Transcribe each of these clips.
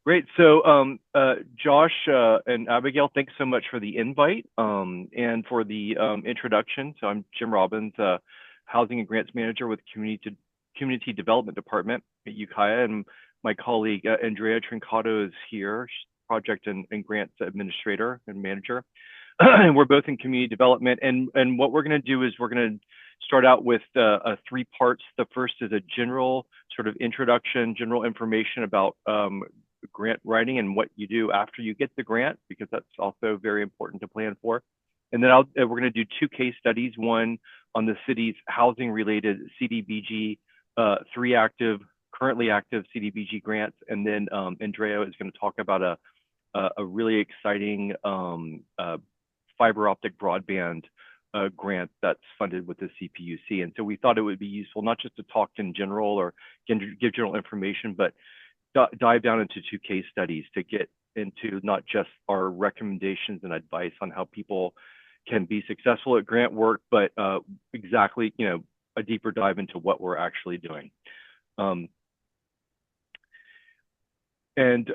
Great. So, Josh and Abigail, thanks so much for the invite and for the introduction. So, I'm Jim Robbins, Housing and Grants Manager with Community Development Department at UKIA, and my colleague Andrea Trincato is here, Project and Grants Administrator and Manager. And we're both in community development. And what we're going to do is we're going to start out with three parts. The first is a general sort of introduction, general information about grant writing and what you do after you get the grant, because that's also very important to plan for. And then we're going to do two case studies, one on the city's housing related CDBG, three currently active CDBG grants. And then Andrea is going to talk about a really exciting fiber optic broadband grant that's funded with the CPUC. And so we thought it would be useful not just to talk in general or give general information, but dive down into two case studies to get into not just our recommendations and advice on how people can be successful at grant work, but exactly, a deeper dive into what we're actually doing. And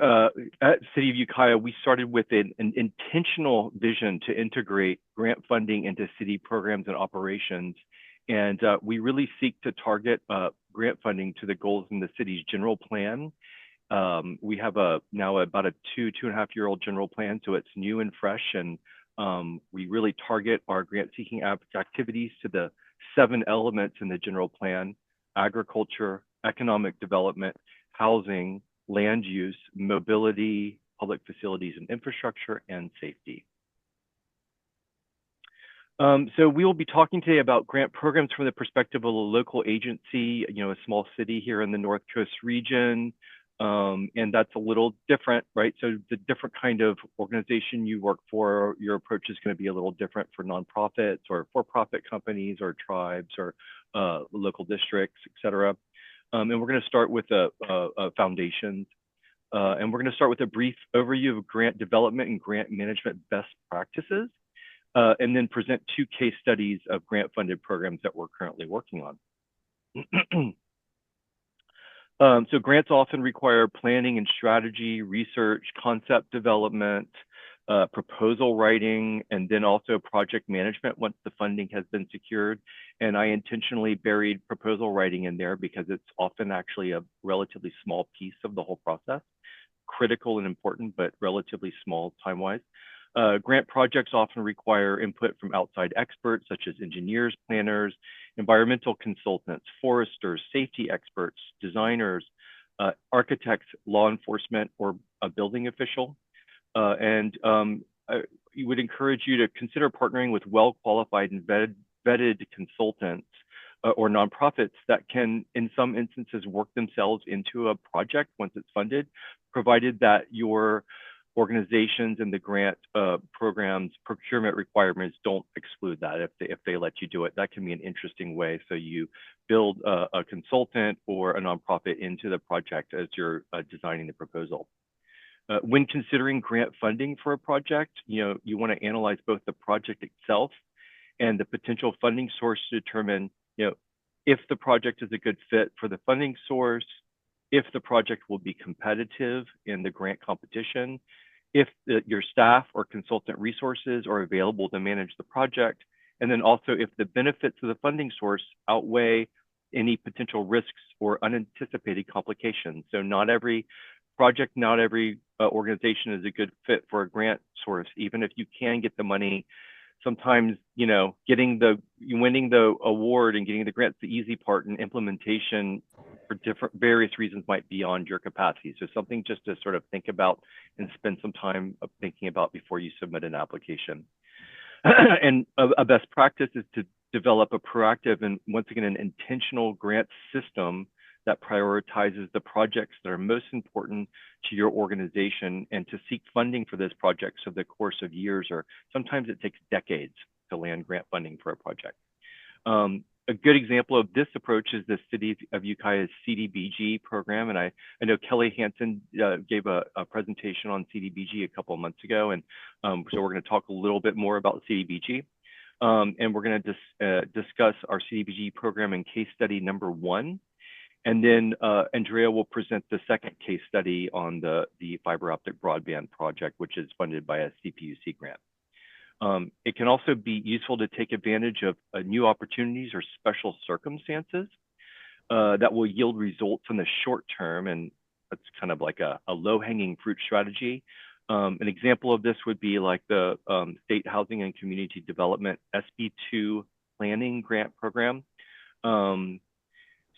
at City of Ukiah, we started with an intentional vision to integrate grant funding into city programs and operations. And we really seek to target grant funding to the goals in the city's general plan. We have now about a 2.5-year-old general plan, so it's new and fresh. And we really target our grant seeking activities to the 7 elements in the general plan: agriculture, economic development, housing, land use, mobility, public facilities and infrastructure, and safety. So we will be talking today about grant programs from the perspective of a local agency, a small city here in the North Coast region. And that's a little different, right? So the different kind of organization you work for, your approach is going to be a little different for nonprofits or for-profit companies or tribes or local districts, et cetera. And we're going to start with foundations. And we're going to start with a brief overview of grant development and grant management best practices, and then present two case studies of grant-funded programs that we're currently working on. So grants often require planning and strategy, research, concept development, proposal writing, and then also project management once the funding has been secured. And I intentionally buried proposal writing in there because it's often actually a relatively small piece of the whole process, critical and important, but relatively small time-wise. Grant projects often require input from outside experts such as engineers, planners, environmental consultants, foresters, safety experts, designers, architects, law enforcement, or a building official. We would encourage you to consider partnering with well-qualified and vetted consultants or nonprofits that can, in some instances, work themselves into a project once it's funded, provided that your organizations and the grant programs procurement requirements don't exclude that. If they let you do it, that can be an interesting way. So you build a consultant or a nonprofit into the project as you're designing the proposal. When considering grant funding for a project, you want to analyze both the project itself and the potential funding source to determine, if the project is a good fit for the funding source, if the project will be competitive in the grant competition, if your staff or consultant resources are available to manage the project, and then also if the benefits of the funding source outweigh any potential risks or unanticipated complications. So not every project, not every organization is a good fit for a grant source. Even if you can get the money, sometimes, winning the award and getting the grant's the easy part, and implementation for various reasons might be beyond your capacity. So something just to sort of think about and spend some time thinking about before you submit an application. And a best practice is to develop a proactive and, once again, an intentional grant system that prioritizes the projects that are most important to your organization, and to seek funding for those projects over the course of years, or sometimes it takes decades to land grant funding for a project. A good example of this approach is the City of Ukiah's CDBG program. And I know Kelly Hansen gave a presentation on CDBG a couple of months ago. And so we're going to talk a little bit more about CDBG. And we're going to discuss our CDBG program in case study number 1. And then Andrea will present the second case study on the fiber optic broadband project, which is funded by a CPUC grant. It can also be useful to take advantage of new opportunities or special circumstances that will yield results in the short term, and that's kind of like a low-hanging fruit strategy. An example of this would be like the State Housing and Community Development SB2 Planning Grant Program.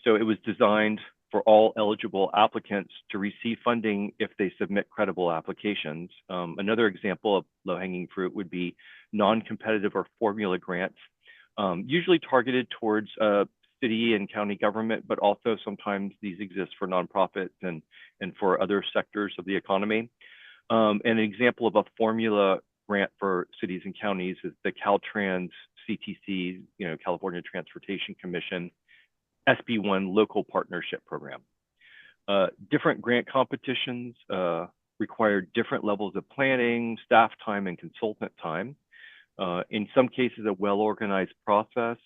So it was designed for all eligible applicants to receive funding if they submit credible applications. Another example of low-hanging fruit would be non-competitive or formula grants, usually targeted towards city and county government, but also sometimes these exist for nonprofits and for other sectors of the economy. And an example of a formula grant for cities and counties is the Caltrans CTC, California Transportation Commission, SB1 Local Partnership Program. Different grant competitions require different levels of planning, staff time, and consultant time. In some cases, a well-organized process,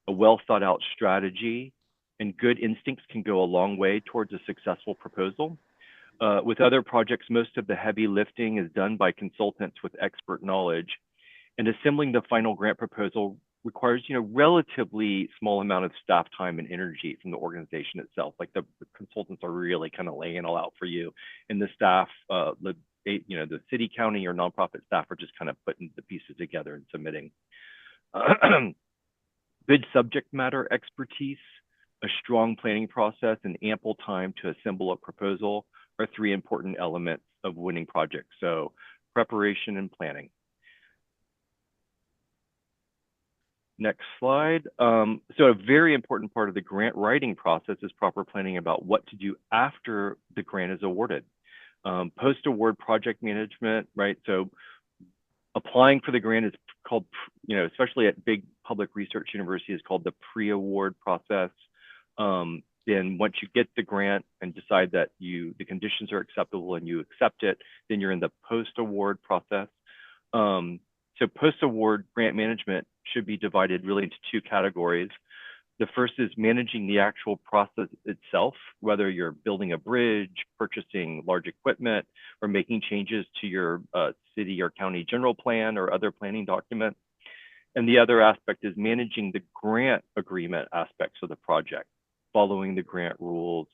a well-thought-out strategy, and good instincts can go a long way towards a successful proposal. With other projects, most of the heavy lifting is done by consultants with expert knowledge, and assembling the final grant proposal requires, relatively small amount of staff time and energy from the organization itself. Like the consultants are really kind of laying it all out for you, and the staff, the city, county, or nonprofit staff are just kind of putting the pieces together and submitting. Good subject matter expertise, a strong planning process, and ample time to assemble a proposal are three important elements of winning projects. So preparation and planning. Next slide. So a very important part of the grant writing process is proper planning about what to do after the grant is awarded. Post-award project management, right? So applying for the grant is called, especially at big public research universities, called the pre-award process. Then once you get the grant and decide that the conditions are acceptable and you accept it, then you're in the post-award process. So post-award grant management should be divided really into two categories. The first is managing the actual process itself, whether you're building a bridge, purchasing large equipment, or making changes to your city or county general plan or other planning documents. And the other aspect is managing the grant agreement aspects of the project, following the grant rules,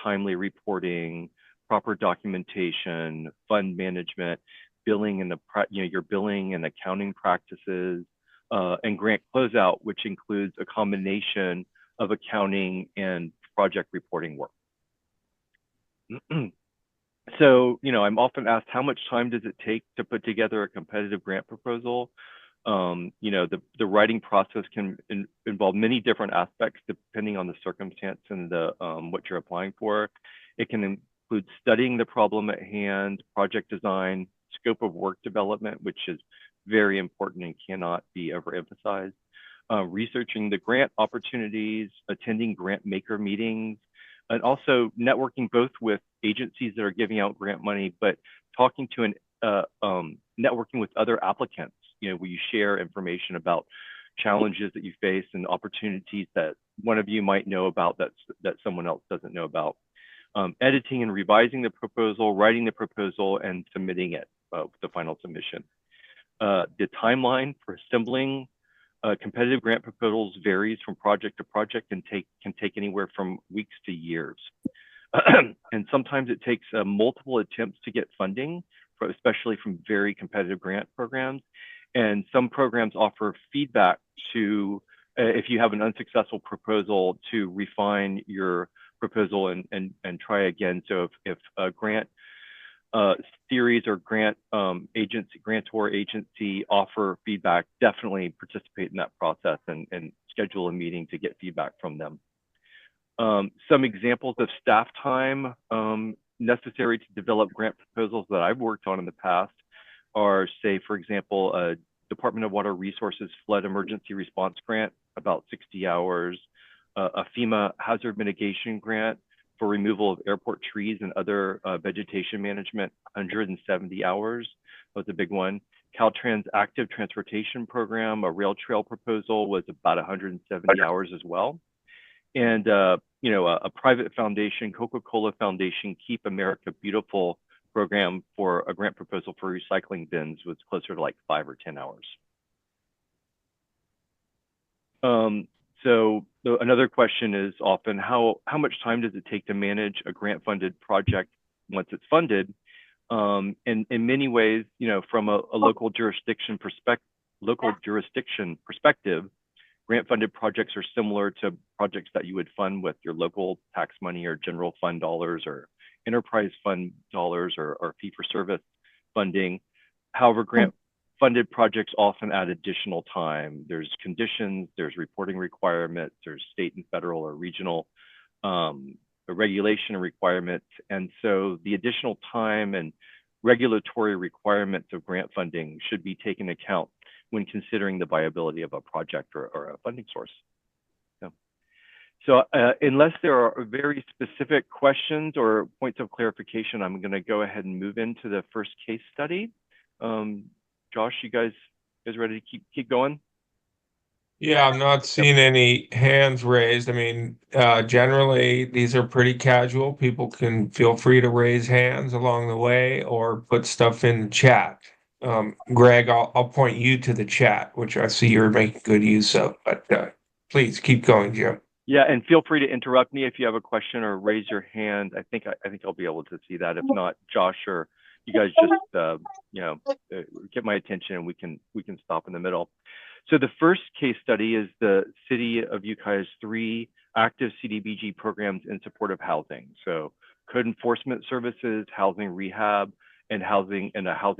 timely reporting, proper documentation, fund management, billing and your billing and accounting practices, and grant closeout, which includes a combination of accounting and project reporting work. So, I'm often asked, how much time does it take to put together a competitive grant proposal? The writing process can involve many different aspects depending on the circumstance and what you're applying for. It can include studying the problem at hand, project design, scope of work development, which is very important and cannot be overemphasized, researching the grant opportunities, attending grant maker meetings, and also networking both with agencies that are giving out grant money, but talking to networking with other applicants, where you share information about challenges that you face and opportunities that one of you might know about that someone else doesn't know about. Editing and revising the proposal, writing the proposal, and submitting it with the final submission. The timeline for assembling competitive grant proposals varies from project to project and can take anywhere from weeks to years. And sometimes it takes multiple attempts to get funding, especially from very competitive grant programs. And some programs offer feedback to, if you have an unsuccessful proposal, to refine your proposal and try again. So if a grant series or grantor agency offer feedback, definitely participate in that process and schedule a meeting to get feedback from them. Some examples of staff time necessary to develop grant proposals that I've worked on in the past are, say, for example, a Department of Water Resources flood emergency response grant, about 60 hours, a FEMA hazard mitigation grant for removal of airport trees and other vegetation management, 170 hours. That was a big one. Caltrans active transportation program, a rail trail proposal, was about 170 hours as well. And a private foundation, Coca-Cola Foundation, Keep America Beautiful program for a grant proposal for recycling bins was closer to like 5 or 10 hours. So another question is often how much time does it take to manage a grant-funded project once it's funded? And in many ways, from a local jurisdiction perspective, grant-funded projects are similar to projects that you would fund with your local tax money or general fund dollars or enterprise fund dollars or fee-for-service funding. However, grant-funded projects often add additional time. There's conditions, there's reporting requirements, there's state and federal or regional regulation requirements. And so the additional time and regulatory requirements of grant funding should be taken into account when considering the viability of a project or a funding source. So unless there are very specific questions or points of clarification, I'm going to go ahead and move into the first case study. Josh, you guys ready to keep going? Yeah, I'm not seeing any hands raised. I mean, generally, these are pretty casual. People can feel free to raise hands along the way or put stuff in the chat. Greg, I'll point you to the chat, which I see you're making good use of. But please keep going, Jim. Yeah, and feel free to interrupt me if you have a question or raise your hand. I think I'll be able to see that. If not, Josh or you guys just get my attention and we can stop in the middle. So the first case study is the City of Ukiah's 3 active CDBG programs in support of housing. So code enforcement services, housing rehab, and a housing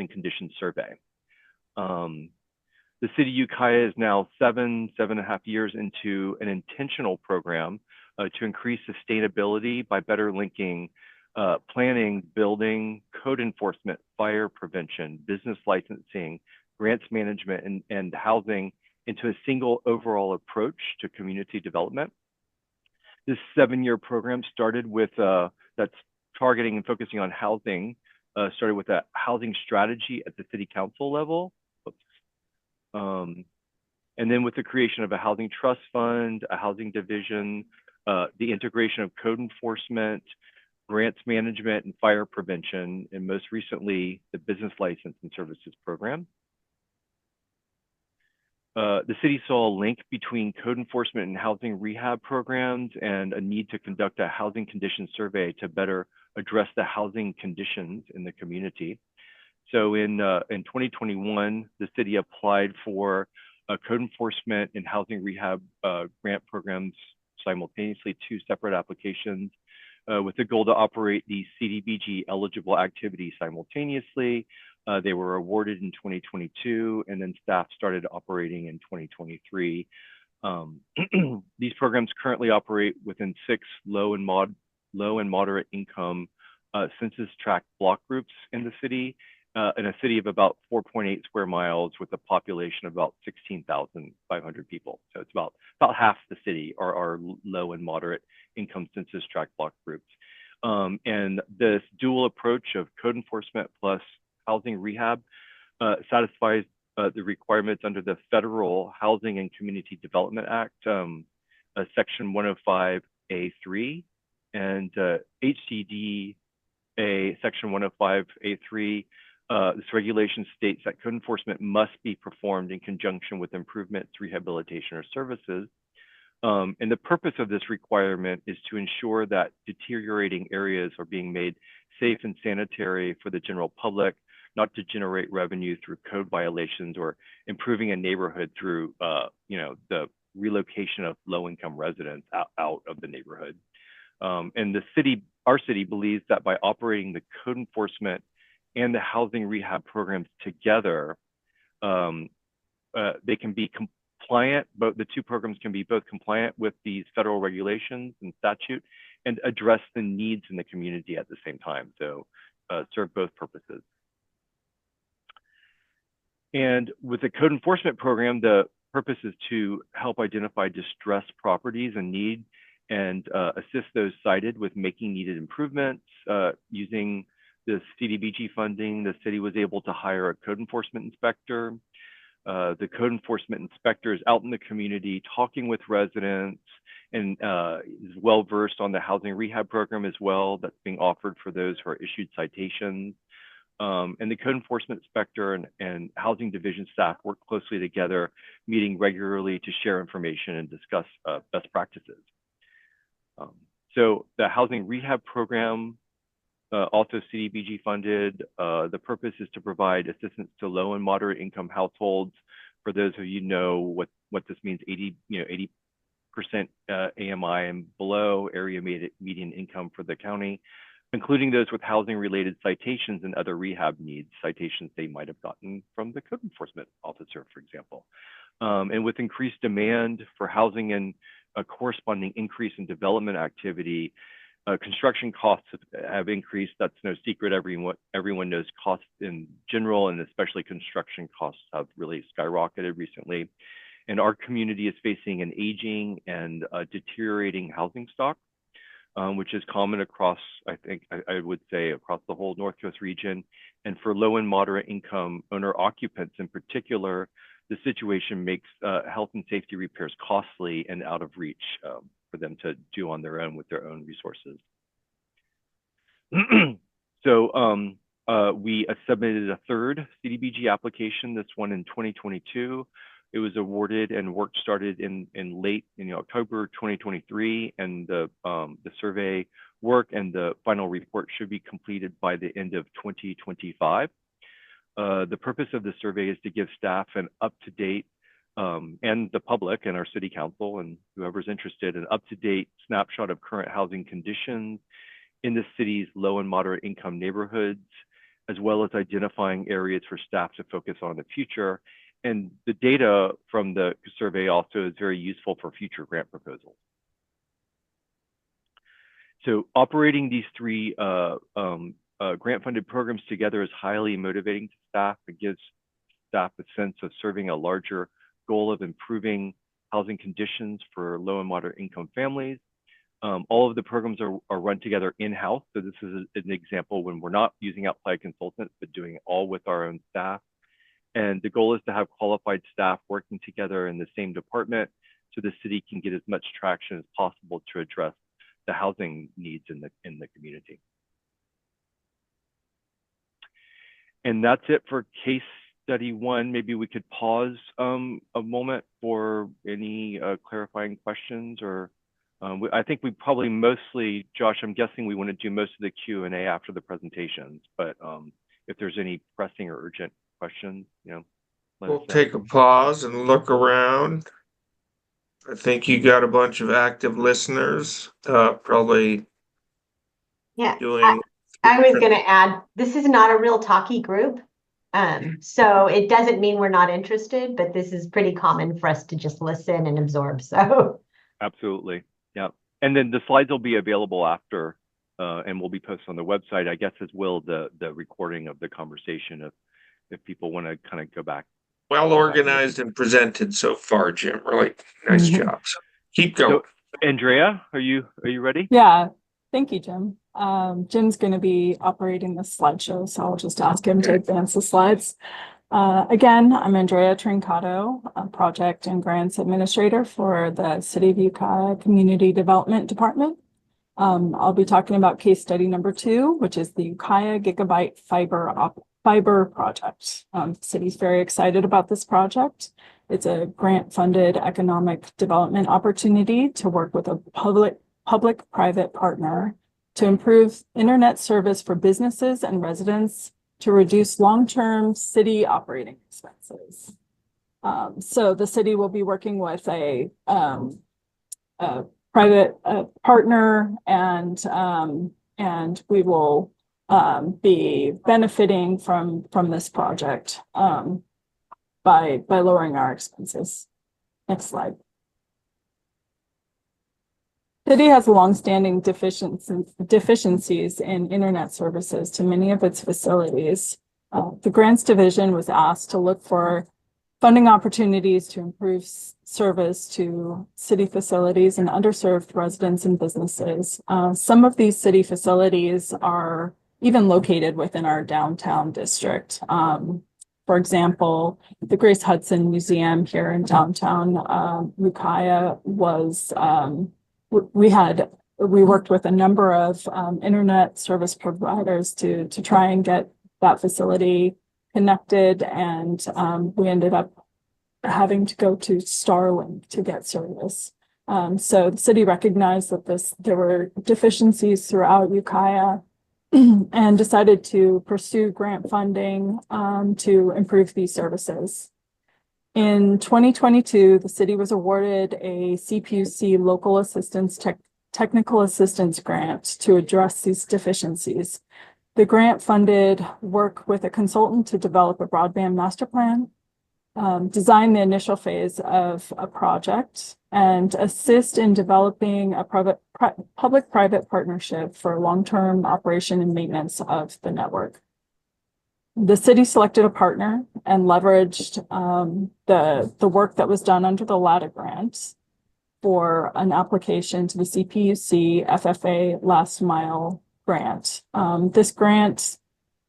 condition survey. The City of Ukiah is now 7.5 years into an intentional program to increase sustainability by better linking planning, building, code enforcement, fire prevention, business licensing, grants management, and housing into a single overall approach to community development. This 7-year program started with, that's targeting and focusing on housing, started with a housing strategy at the city council level. And then with the creation of a housing trust fund, a housing division, the integration of code enforcement, grants management, and fire prevention, and most recently, the business license and services program. The city saw a link between code enforcement and housing rehab programs and a need to conduct a housing condition survey to better address the housing conditions in the community. So in 2021, the city applied for code enforcement and housing rehab grant programs simultaneously, 2 separate applications with the goal to operate the CDBG eligible activities simultaneously. They were awarded in 2022, and then staff started operating in 2023. These programs currently operate within 6 low and moderate income census tract block groups in the city, in a city of about 4.8 square miles with a population of about 16,500 people. So it's about half the city are low and moderate income census tract block groups. And this dual approach of code enforcement plus housing rehab satisfies the requirements under the Federal Housing and Community Development Act, Section 105A3, and HCDA Section 105A3. This regulation states that code enforcement must be performed in conjunction with improvements, rehabilitation, or services. And the purpose of this requirement is to ensure that deteriorating areas are being made safe and sanitary for the general public, not to generate revenue through code violations or improving a neighborhood through, the relocation of low-income residents out of the neighborhood. And our city believes that by operating the code enforcement and the housing rehab programs together, they can be compliant. Both the 2 programs can be both compliant with these federal regulations and statute and address the needs in the community at the same time. So serve both purposes. And with the code enforcement program, the purpose is to help identify distressed properties and need and assist those cited with making needed improvements. Using the CDBG funding, the city was able to hire a code enforcement inspector. The code enforcement inspector is out in the community talking with residents and is well versed on the housing rehab program as well that's being offered for those who are issued citations. And the code enforcement inspector and housing division staff work closely together, meeting regularly to share information and discuss best practices. So the housing rehab program, also CDBG funded. The purpose is to provide assistance to low and moderate income households. For those of you know what this means, 80% AMI and below area median income for the county, including those with housing related citations and other rehab needs, citations they might have gotten from the code enforcement officer, for example. And with increased demand for housing and a corresponding increase in development activity, construction costs have increased. That's no secret. Everyone knows costs in general, and especially construction costs have really skyrocketed recently. And our community is facing an aging and deteriorating housing stock, which is common across, I would say, across the whole North Coast region. And for low and moderate income owner occupants in particular, the situation makes health and safety repairs costly and out of reach for them to do on their own with their own resources. So we submitted a third CDBG application, this one in 2022. It was awarded and work started in late October 2023, and the survey work and the final report should be completed by the end of 2025. The purpose of the survey is to give staff an up-to-date and the public and our city council and whoever's interested an up-to-date snapshot of current housing conditions in the city's low and moderate income neighborhoods, as well as identifying areas for staff to focus on in the future. And the data from the survey also is very useful for future grant proposals. So operating these three grant-funded programs together is highly motivating to staff. It gives staff a sense of serving a larger goal of improving housing conditions for low and moderate income families. All of the programs are run together in-house. So this is an example when we're not using outside consultants, but doing it all with our own staff. And the goal is to have qualified staff working together in the same department so the city can get as much traction as possible to address the housing needs in the community. And that's it for case study one. Maybe we could pause a moment for any clarifying questions, or I think we probably mostly, Josh, I'm guessing we want to do most of the Q&A after the presentations, but if there's any pressing or urgent questions, we'll take a pause and look around. I think you got a bunch of active listeners, probably. Yeah, doing. I was going to add, this is not a real talky group. So it doesn't mean we're not interested, but this is pretty common for us to just listen and absorb. So absolutely. Yeah. And then the slides will be available after and will be posted on the website, I guess, as will the recording of the conversation if people want to kind of go back. Well organized and presented so far, Jim. Really nice job. So keep going. So, Andrea, are you ready? Yeah, thank you, Jim. Jim's going to be operating the slideshow, so I'll just ask him to advance the slides. Again, I'm Andrea Trincato, a project and grants administrator for the City of Ukiah Community Development Department. I'll be talking about case study number 2, which is the Ukiah Gigabyte Fiber project. The city's very excited about this project. It's a grant-funded economic development opportunity to work with a public-private partner to improve internet service for businesses and residents to reduce long-term city operating expenses. So the city will be working with a private partner, and we will be benefiting from this project by lowering our expenses. Next slide. City has longstanding deficiencies in internet services to many of its facilities. The grants division was asked to look for funding opportunities to improve service to city facilities and underserved residents and businesses. Some of these city facilities are even located within our downtown district. For example, the Grace Hudson Museum here in downtown Ukiah was we worked with a number of internet service providers to try and get that facility connected, and we ended up having to go to Starlink to get service. So the city recognized that there were deficiencies throughout Ukiah and decided to pursue grant funding to improve these services. In 2022, the city was awarded a CPUC local assistance technical assistance grant to address these deficiencies. The grant funded work with a consultant to develop a broadband master plan, design the initial phase of a project, and assist in developing a public-private partnership for long-term operation and maintenance of the network. The city selected a partner and leveraged the work that was done under the LATA grant for an application to the CPUC FFA Last Mile grant. This grant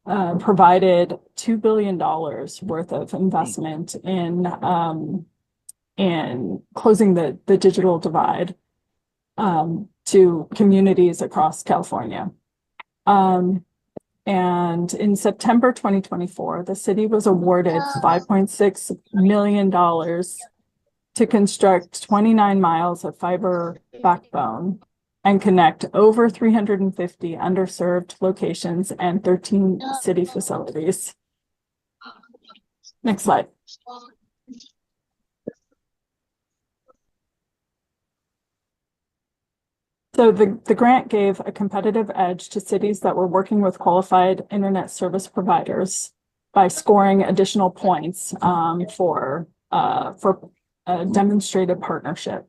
provided $2 billion worth of investment in closing the digital divide to communities across California. And in September 2024, the city was awarded $5.6 million to construct 29 miles of fiber backbone and connect over 350 underserved locations and 13 city facilities. Next slide. So the grant gave a competitive edge to cities that were working with qualified internet service providers by scoring additional points for a demonstrated partnership.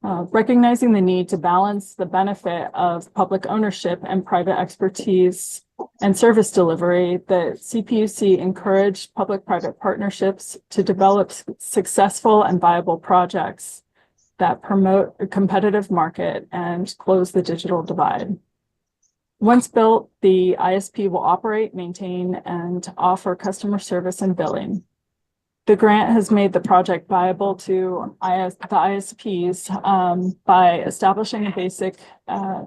Recognizing the need to balance the benefit of public ownership and private expertise and service delivery, the CPUC encouraged public-private partnerships to develop successful and viable projects that promote a competitive market and close the digital divide. Once built, the ISP will operate, maintain, and offer customer service and billing. The grant has made the project viable to the ISPs by establishing a basic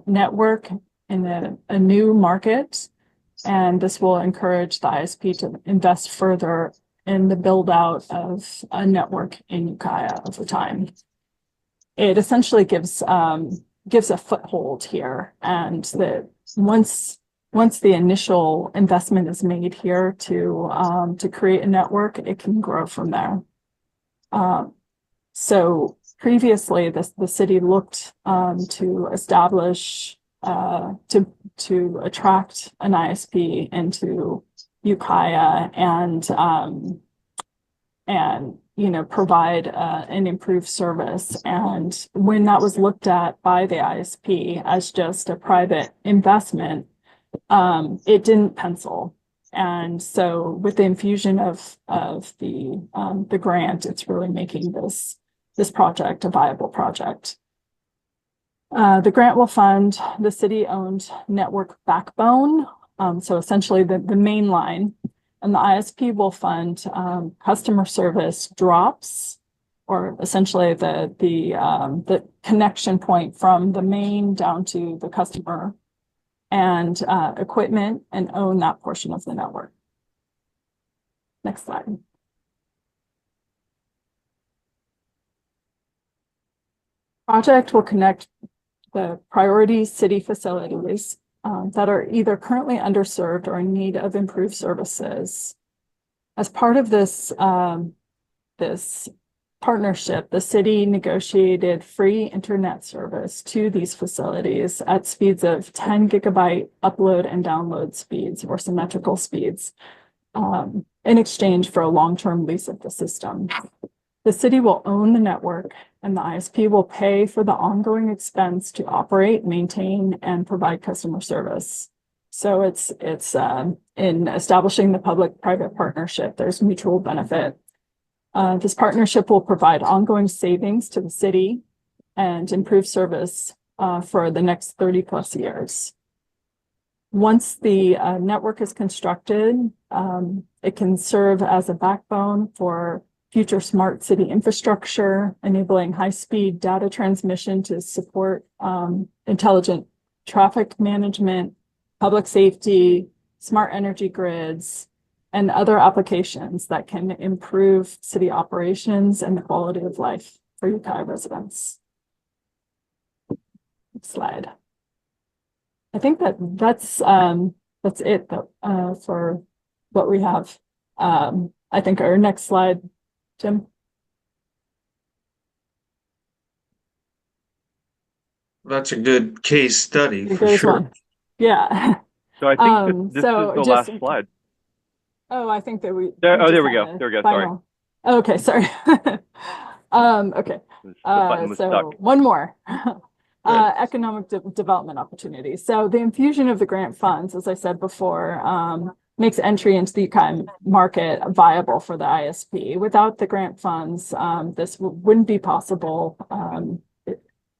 network in a new market, and this will encourage the ISP to invest further in the build out of a network in Ukiah over time. It essentially gives a foothold here, and that once the initial investment is made here to create a network, it can grow from there. So previously, the city looked to establish to attract an ISP into Ukiah and provide an improved service. And when that was looked at by the ISP as just a private investment, it didn't pencil. And so with the infusion of the grant, it's really making this project a viable project. The grant will fund the city-owned network backbone, so essentially the main line, and the ISP will fund customer service drops, or essentially the connection point from the main down to the customer, and equipment, and own that portion of the network. Next slide. Project will connect the priority city facilities that are either currently underserved or in need of improved services. As part of this partnership, the city negotiated free internet service to these facilities at speeds of 10 gigabyte upload and download speeds, or symmetrical speeds, in exchange for a long-term lease of the system. The city will own the network, and the ISP will pay for the ongoing expense to operate, maintain, and provide customer service. So it's in establishing the public-private partnership, there's mutual benefit. This partnership will provide ongoing savings to the city and improve service for the next 30 plus years. Once the network is constructed, it can serve as a backbone for future smart city infrastructure, enabling high-speed data transmission to support intelligent traffic management, public safety, smart energy grids, and other applications that can improve city operations and the quality of life for Ukiah residents. Next slide. I think that's it for what we have. I think our next slide, Jim. That's a good case study for There's sure. one. Yeah. So I think this is the last slide. Oh, I think that we. There we go. There we go. Sorry. Okay, sorry. Okay. The button was stuck. One more. Economic development opportunities. So the infusion of the grant funds, as I said before, makes entry into the Ukiah market viable for the ISP. Without the grant funds, this wouldn't be possible.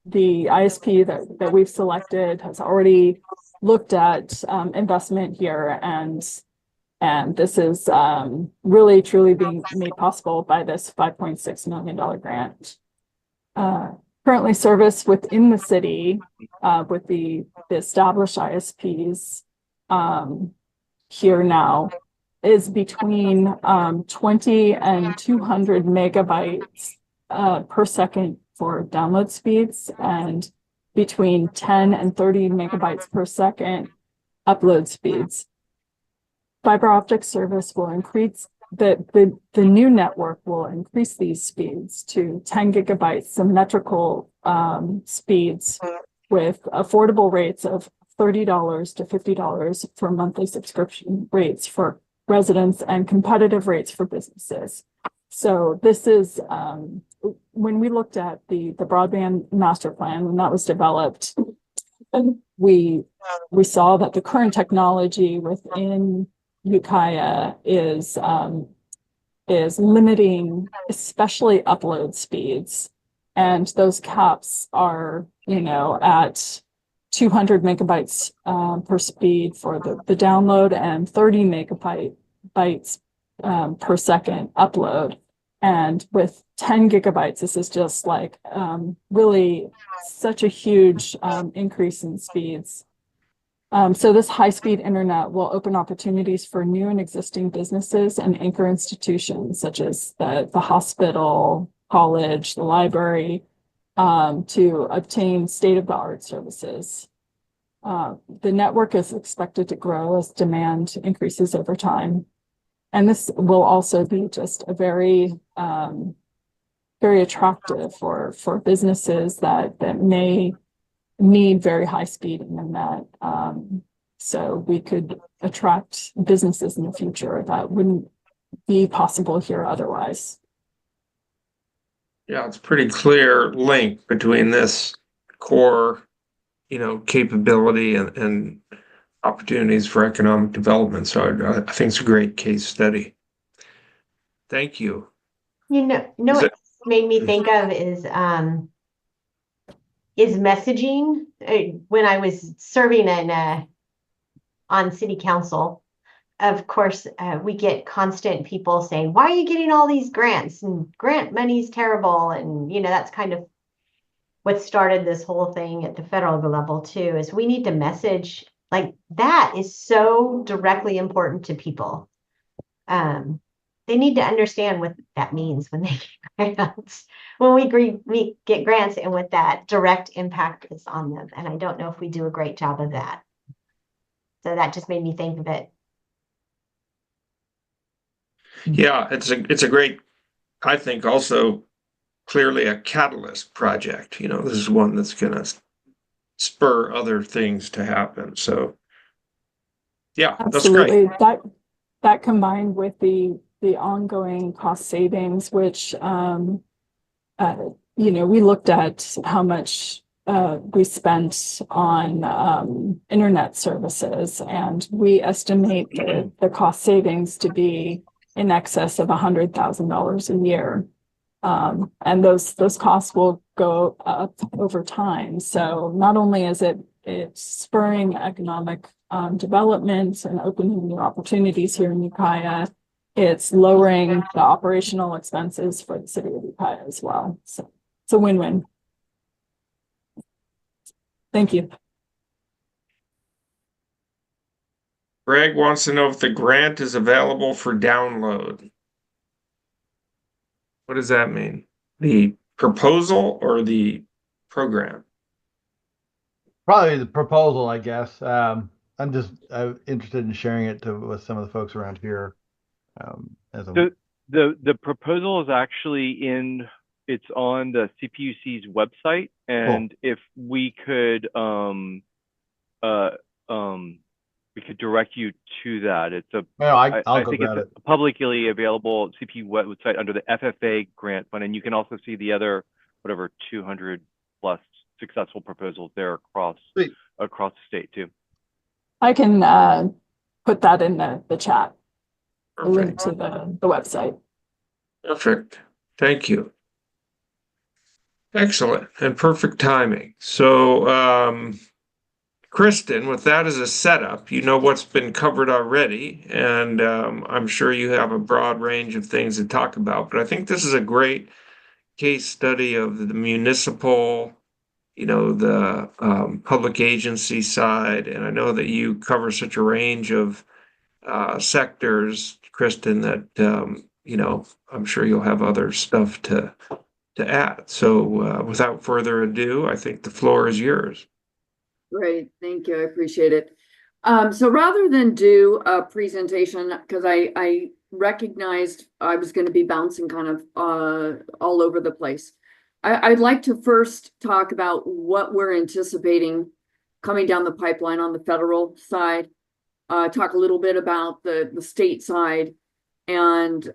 The ISP that we've selected has already looked at investment here, and this is really truly being made possible by this $5.6 million grant. Currently service within the city with the established ISPs here now is between 20 and 200 megabytes per second for download speeds, and between 10 and 30 megabytes per second upload speeds. Fiber optic service will increase the new network will increase these speeds to 10 gigabytes symmetrical speeds with affordable rates of $30 to $50 for monthly subscription rates for residents and competitive rates for businesses. So this is when we looked at the broadband master plan, when that was developed, we saw that the current technology within Ukiah is limiting, especially upload speeds, and those caps are, at 200 megabytes per speed for the download and 30 megabytes per second upload. And with 10 gigabytes, this is just like really such a huge increase in speeds. So this high-speed internet will open opportunities for new and existing businesses and anchor institutions such as the hospital, college, the library, to obtain state-of-the-art services. The network is expected to grow as demand increases over time. And this will also be just a very, very attractive for businesses that may need very high speed internet. So we could attract businesses in the future that wouldn't be possible here otherwise. Yeah, it's a pretty clear link between this core, capability and opportunities for economic development. So I think it's a great case study. Thank you. What made me think of is messaging. When I was serving on city council, of course, we get constant people saying, why are you getting all these grants? And grant money's terrible. And, that's kind of what started this whole thing at the federal level too, is we need to message like that is so directly important to people. They need to understand what that means when they get grants, when we get grants, and what that direct impact is on them. And I don't know if we do a great job of that. So that just made me think of it. Yeah, it's a great, I think, also clearly a catalyst project. This is one that's going to spur other things to happen. So yeah, absolutely. That's great. That combined with the ongoing cost savings, which we looked at how much we spent on internet services, and we estimate the cost savings to be in excess of $100,000 a year. And those costs will go up over time. So not only is it's spurring economic development and opening new opportunities here in Ukiah, it's lowering the operational expenses for the city of Ukiah as well. So it's a win-win. Thank you. Greg wants to know if the grant is available for download. What does that mean? The proposal or the program? Probably the proposal, I guess. I'm just interested in sharing it with some of the folks around here. As a The proposal is actually it's on the CPUC's website, and Cool. if we could direct you to that. It's a Well, I'll I go think grab it's it. a publicly available CPU website under the FFA grant fund, and you can also see the other whatever 200 plus successful proposals there across Sweet. the state too. I can put that in the chat, a link Perfect. to the website. Perfect. Thank you. Excellent and perfect timing. So, Kristen, with that as a setup, you know what's been covered already, and I'm sure you have a broad range of things to talk about, but I think this is a great case study of the municipal, the public agency side, and I know that you cover such a range of sectors, Kristen, that I'm sure you'll have other stuff to add. So without further ado, I think the floor is yours. Great, thank you. I appreciate it. So rather than do a presentation, because I recognized I was going to be bouncing kind of all over the place, I'd like to first talk about what we're anticipating coming down the pipeline on the federal side, talk a little bit about the state side and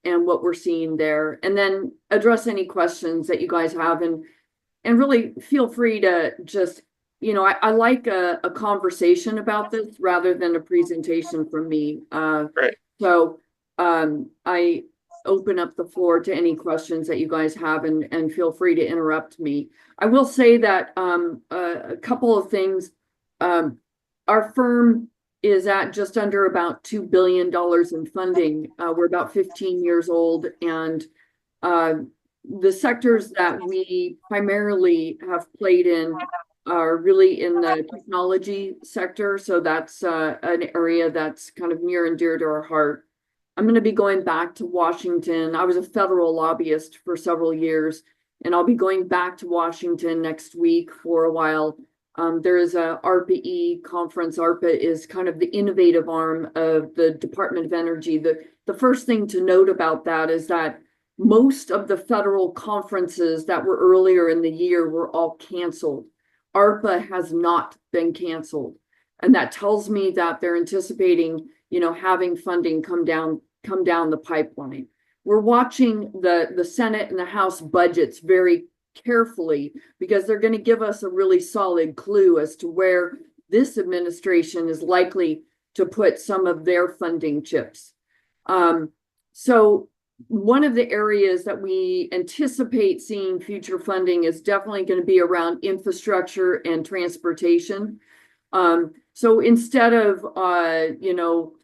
what we're seeing there, and then address any questions that you guys have, and really feel free to just, I like a conversation about this rather than a presentation from me. Right. So I open up the floor to any questions that you guys have, and feel free to interrupt me. I will say that a couple of things. Our firm is at just under about $2 billion in funding. We're about 15 years old, and the sectors that we primarily have played in are really in the technology sector. So that's an area that's kind of near and dear to our heart. I'm going to be going back to Washington. I was a federal lobbyist for several years, and I'll be going back to Washington next week for a while. There is a RRRISE conference. ARPA is kind of the innovative arm of the Department of Energy. The first thing to note about that is that most of the federal conferences that were earlier in the year were all canceled. ARPA has not been canceled. And that tells me that they're anticipating, having funding come down the pipeline. We're watching the Senate and the House budgets very carefully, because they're going to give us a really solid clue as to where this administration is likely to put some of their funding chips. So one of the areas that we anticipate seeing future funding is definitely going to be around infrastructure and transportation. So instead of,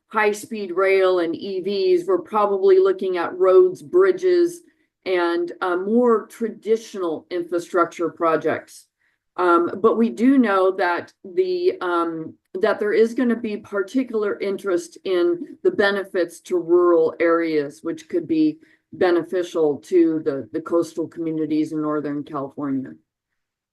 high-speed rail and EVs, we're probably looking at roads, bridges, and more traditional infrastructure projects. But we do know that that there is going to be particular interest in the benefits to rural areas, which could be beneficial to the coastal communities in Northern California.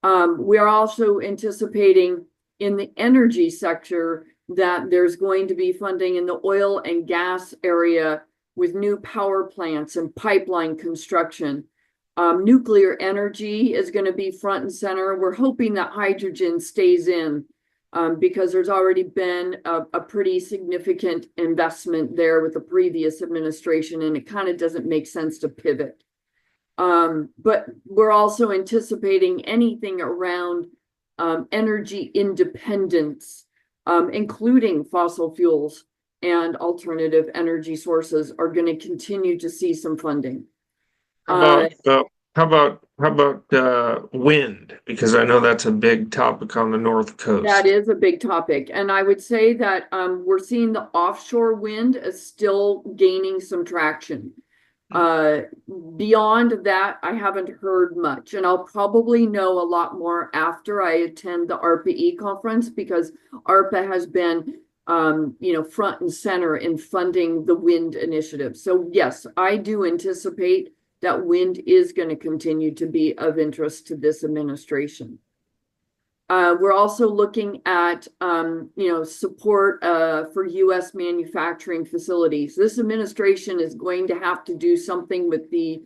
We are also anticipating in the energy sector that there's going to be funding in the oil and gas area with new power plants and pipeline construction. Nuclear energy is going to be front and center. We're hoping that hydrogen stays in because there's already been a pretty significant investment there with the previous administration, and it kind of doesn't make sense to pivot. But we're also anticipating anything around energy independence, including fossil fuels and alternative energy sources, are going to continue to see some funding. How about How about wind? Because I know that's a big topic on the North Coast. That is a big topic, and I would say that we're seeing the offshore wind is still gaining some traction. Beyond that, I haven't heard much, and I'll probably know a lot more after I attend the ARPA-E conference, because ARPA has been front and center in funding the wind initiative. So yes, I do anticipate that wind is going to continue to be of interest to this administration. We're also looking at, support for U.S. manufacturing facilities. This administration is going to have to do something with the,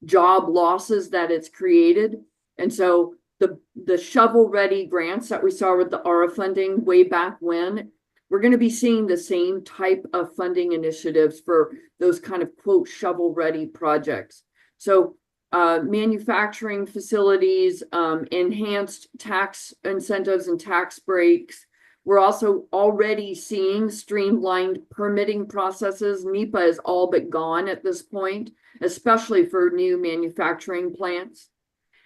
job losses that it's created. And so the shovel-ready grants that we saw with the ARRA funding way back when, we're going to be seeing the same type of funding initiatives for those kind of, quote, shovel-ready projects. So manufacturing facilities, enhanced tax incentives and tax breaks. We're also already seeing streamlined permitting processes. NEPA is all but gone at this point, especially for new manufacturing plants.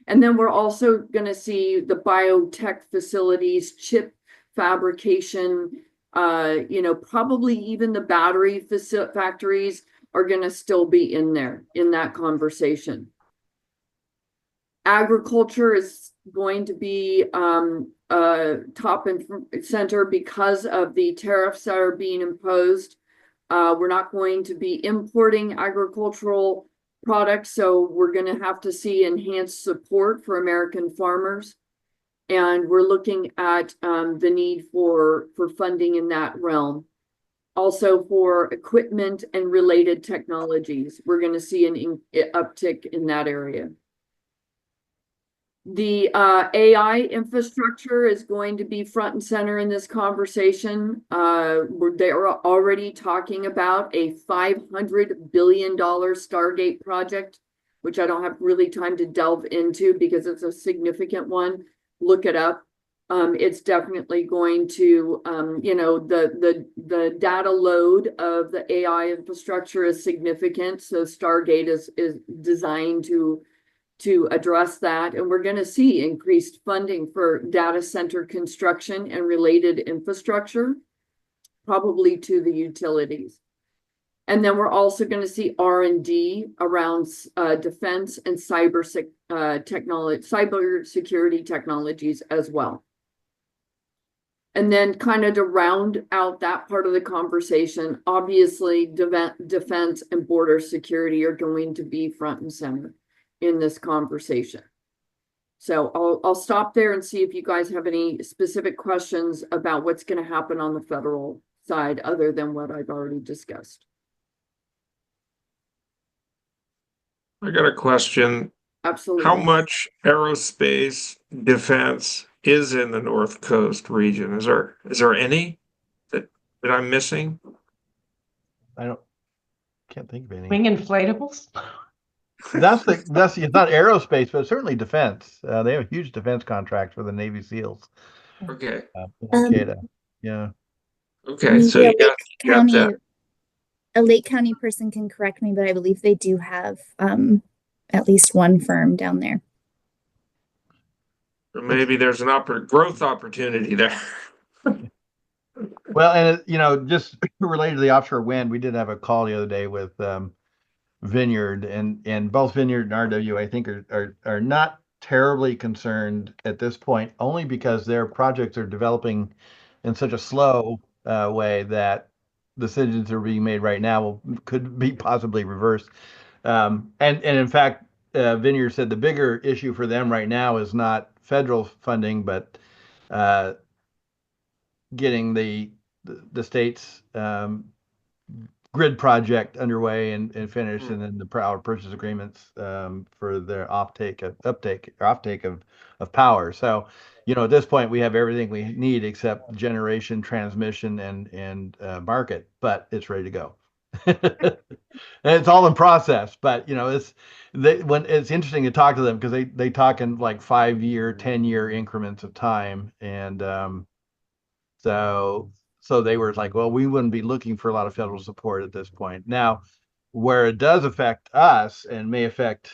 And then we're also going to see the biotech facilities, chip fabrication, probably even the battery factories are going to still be in there in that conversation. Agriculture is going to be top and center because of the tariffs that are being imposed. We're not going to be importing agricultural products, so we're going to have to see enhanced support for American farmers. And we're looking at the need for funding in that realm. Also for equipment and related technologies, we're going to see an uptick in that area. The AI infrastructure is going to be front and center in this conversation. They are already talking about a $500 billion Stargate project, which I don't have really time to delve into because it's a significant one. Look it up. It's definitely going to, the data load of the AI infrastructure is significant. So Stargate is designed to address that. And we're going to see increased funding for data center construction and related infrastructure, probably to the utilities. And then we're also going to see R&D around defense and cybersecurity technologies as well. And then kind of to round out that part of the conversation, obviously defense and border security are going to be front and center in this conversation. So I'll stop there and see if you guys have any specific questions about what's going to happen on the federal side other than what I've already discussed. I got a question. Absolutely. How much aerospace defense is in the North Coast region? Is there any that I'm missing? Can't think of any. Wing inflatables? That's it's not aerospace, but certainly defense. They have a huge defense contract for the Navy SEALs. Okay. Yeah. Okay. So you got that. A Lake County person can correct me, but I believe they do have at least one firm down there. Or maybe there's an growth opportunity there. Well, and just related to the offshore wind, we did have a call the other day with Vineyard, and both Vineyard and RW, I think, are not terribly concerned at this point, only because their projects are developing in such a slow way that decisions that are being made right now could be possibly reversed. And in fact, Vineyard said the bigger issue for them right now is not federal funding, but getting the state's grid project underway and finished, and then the power purchase agreements for their uptake of power. So, at this point we have everything we need except generation, transmission, and market, but it's ready to go. And it's all in process. But when it's interesting to talk to them because they talk in like 5-year, 10-year increments of time, and so they were like, well, we wouldn't be looking for a lot of federal support at this point. Now, where it does affect us and may affect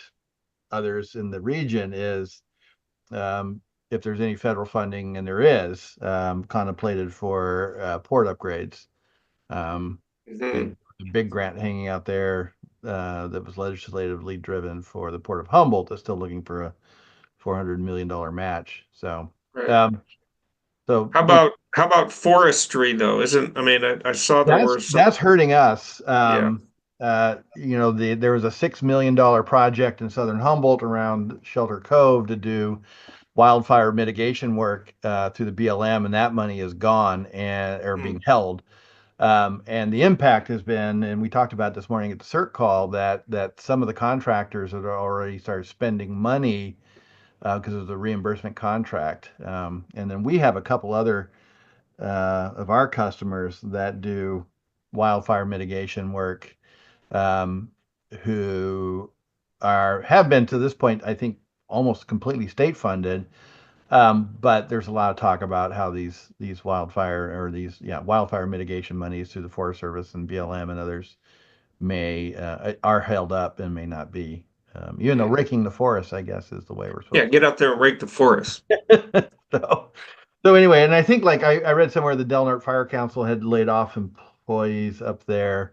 others in the region is if there's any federal funding, and there is, contemplated for port upgrades. And a big grant hanging out there that was legislatively driven for the Port of Humboldt is still looking for a $400 million match. So, Right. so how about forestry though? Isn't, I mean, I saw there were some. that's hurting us. Yeah. You know, there was a $6 million project in southern Humboldt around Shelter Cove to do wildfire mitigation work through the BLM, and that money is gone and are being held. And the impact has been, and we talked about this morning at the CERT call, that some of the contractors that are already started spending money because of the reimbursement contract. And then we have a couple other of our customers that do wildfire mitigation work, who have been to this point, I think, almost completely state funded. But there's a lot of talk about how these wildfire mitigation monies through the Forest Service and BLM and others are held up and may not be. Even though raking the forest, I guess, is the way we're supposed Yeah, get out there and rake the forest. So anyway, and I think, like, I read somewhere the Delnort Fire Council had laid off employees up there.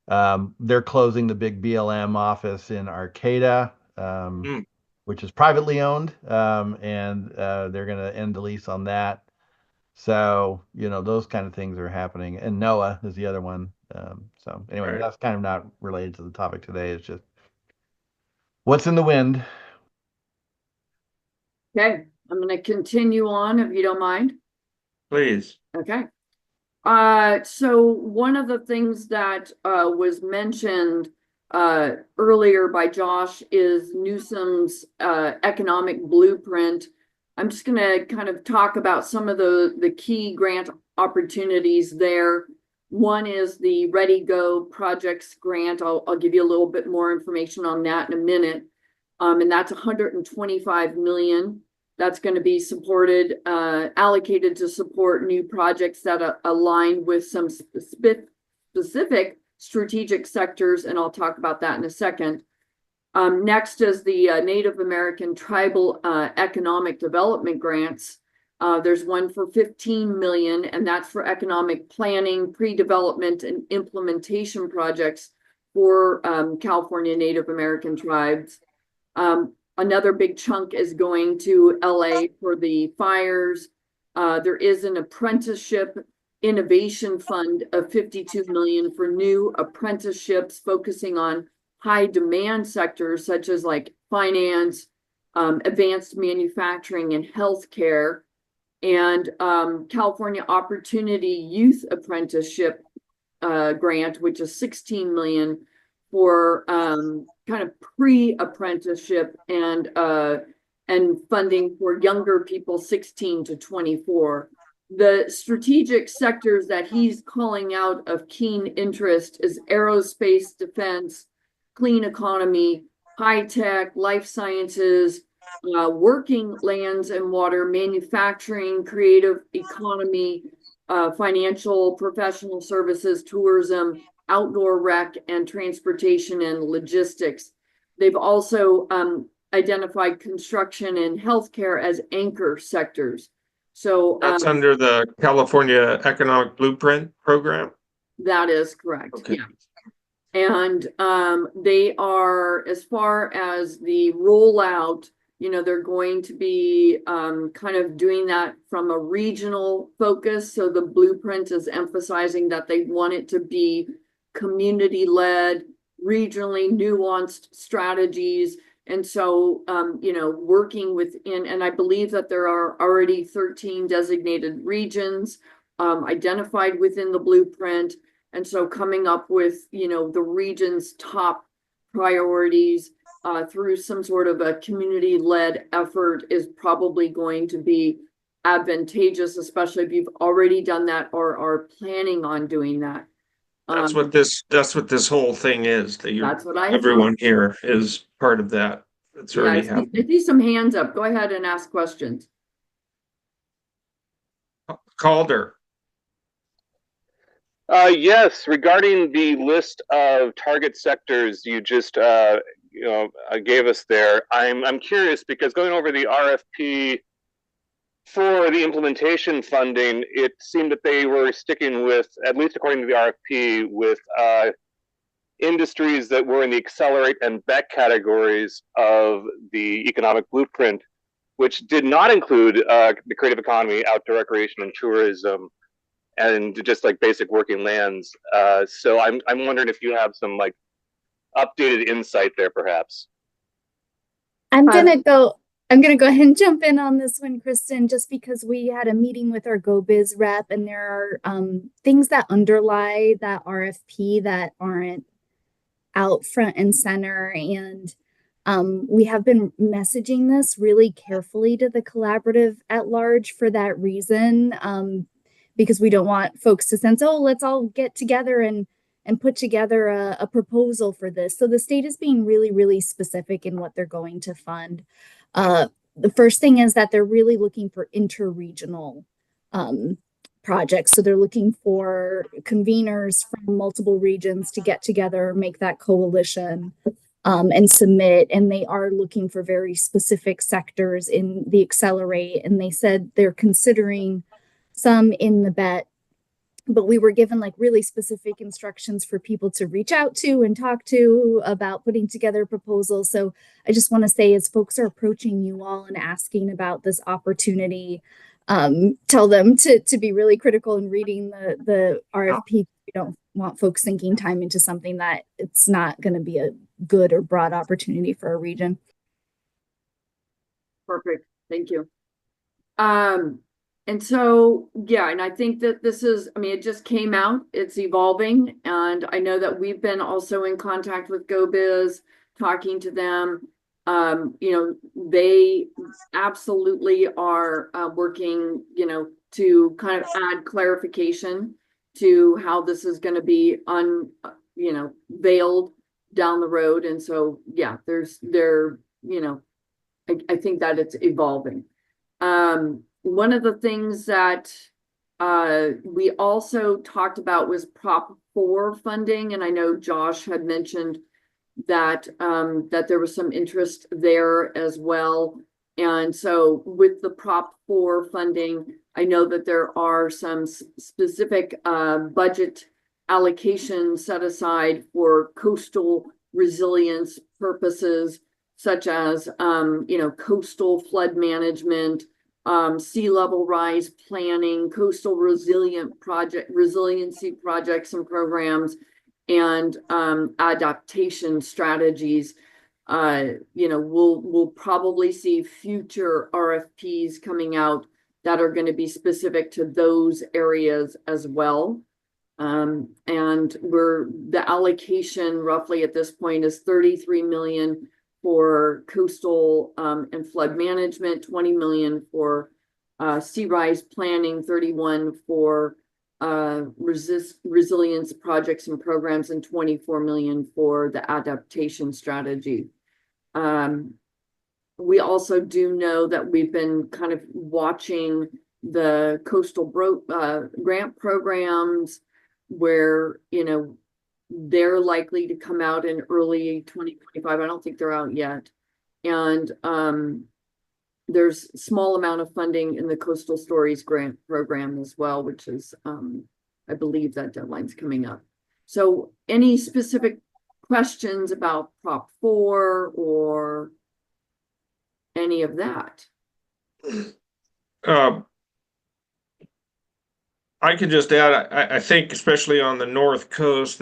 They're closing the big BLM office in Arcata, which is privately owned, and they're going to end the lease on that. So, you know, those kind of things are happening. And NOAA is the other one. So anyway, Right. that's kind of not related to the topic today. It's just what's in the wind. Okay, I'm going to continue on if you don't mind. Please. Okay. So one of the things that was mentioned earlier by Josh is Newsom's economic blueprint. I'm just going to kind of talk about some of the key grant opportunities there. One is the Ready Go Projects grant. I'll give you a little bit more information on that in a minute. And that's $125 million. That's going to be supported, allocated to support new projects that align with some specific strategic sectors, and I'll talk about that in a second. Next is the Native American Tribal Economic Development Grants. There's one for $15 million, and that's for economic planning, pre-development, and implementation projects for California Native American tribes. Another big chunk is going to LA for the fires. There is an apprenticeship innovation fund of $52 million for new apprenticeships focusing on high demand sectors such as like finance, advanced manufacturing, and healthcare. And California Opportunity Youth Apprenticeship grant, which is $16 million for kind of pre-apprenticeship and funding for younger people 16 to 24. The strategic sectors that he's calling out of keen interest is aerospace, defense, clean economy, high tech, life sciences, working lands and water, manufacturing, creative economy, financial, professional services, tourism, outdoor rec, and transportation and logistics. They've also identified construction and healthcare as anchor sectors. So that's under the California Economic Blueprint program? That is correct. Okay. Yeah. And they are, as far as the rollout, you know, they're going to be kind of doing that from a regional focus. So the blueprint is emphasizing that they want it to be community-led, regionally nuanced strategies. And so, you know, working within, and I believe that there are already 13 designated regions identified within the blueprint. And so coming up with, you know, the region's top priorities through some sort of a community-led effort is probably going to be advantageous, especially if you've already done that or are planning on doing that. That's what this whole thing is. That's what everyone here is part of that. It's already happening. I see some hands up. Go ahead and ask questions. Calder. Yes, regarding the list of target sectors you just gave us there. I'm curious because going over the RFP for the implementation funding, it seemed that they were sticking with, at least according to the RFP, with industries that were in the accelerate and BEC categories of the economic blueprint, which did not include the creative economy, outdoor recreation and tourism, and just like basic working lands. So I'm wondering if you have some like updated insight there, perhaps. I'm gonna go ahead and jump in on this one, Kristen, just because we had a meeting with our GoBiz rep, and there are things that underlie that RFP that aren't out front and center. And we have been messaging this really carefully to the collaborative at large for that reason, because we don't want folks to sense, oh, let's all get together and put together a proposal for this. So the state is being really, really specific in what they're going to fund. The first thing is that they're really looking for interregional projects. So they're looking for conveners from multiple regions to get together, make that coalition, and submit. And they are looking for very specific sectors in the Accelerate. And they said they're considering some in the BET, but we were given like really specific instructions for people to reach out to and talk to about putting together proposals. So I just want to say, as folks are approaching you all and asking about this opportunity, tell them to be really critical in reading the RFP. We don't want folks sinking time into something that it's not going to be a good or broad opportunity for a region. Perfect. Thank you. And so, yeah, and I think that this is, I mean, it just came out, it's evolving. And I know that we've been also in contact with GoBiz, talking to them. They absolutely are working, to kind of add clarification to how this is going to be veiled down the road. And so, yeah, I think that it's evolving. One of the things that we also talked about was Prop 4 funding, and I know Josh had mentioned that there was some interest there as well. And so with the Prop 4 funding, I know that there are some specific budget allocations set aside for coastal resilience purposes, such as coastal flood management, sea level rise planning, coastal resiliency projects and programs, and adaptation strategies. We'll probably see future RFPs coming out that are going to be specific to those areas as well. And the allocation roughly at this point is 33 million for coastal and flood management, 20 million for sea rise planning, 31 for resilience projects and programs, and 24 million for the adaptation strategy. We also do know that we've been kind of watching the coastal grant programs where, they're likely to come out in early 2025. I don't think they're out yet. And there's a small amount of funding in the Coastal Stories grant program as well, which is, I believe that deadline's coming up. So any specific questions about Prop 4 or any of that? I could just add, I think especially on the North Coast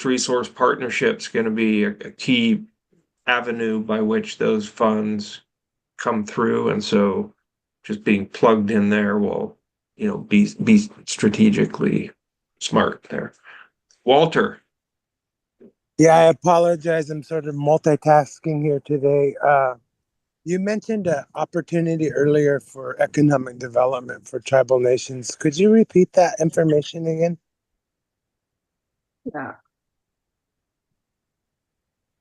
Resource Partnership is going to be a key avenue by which those funds come through. And so just being plugged in there will, be strategically smart there. Walter. Yeah, I apologize. I'm sort of multitasking here today. You mentioned an opportunity earlier for economic development for tribal nations. Could you repeat that information again? Yeah.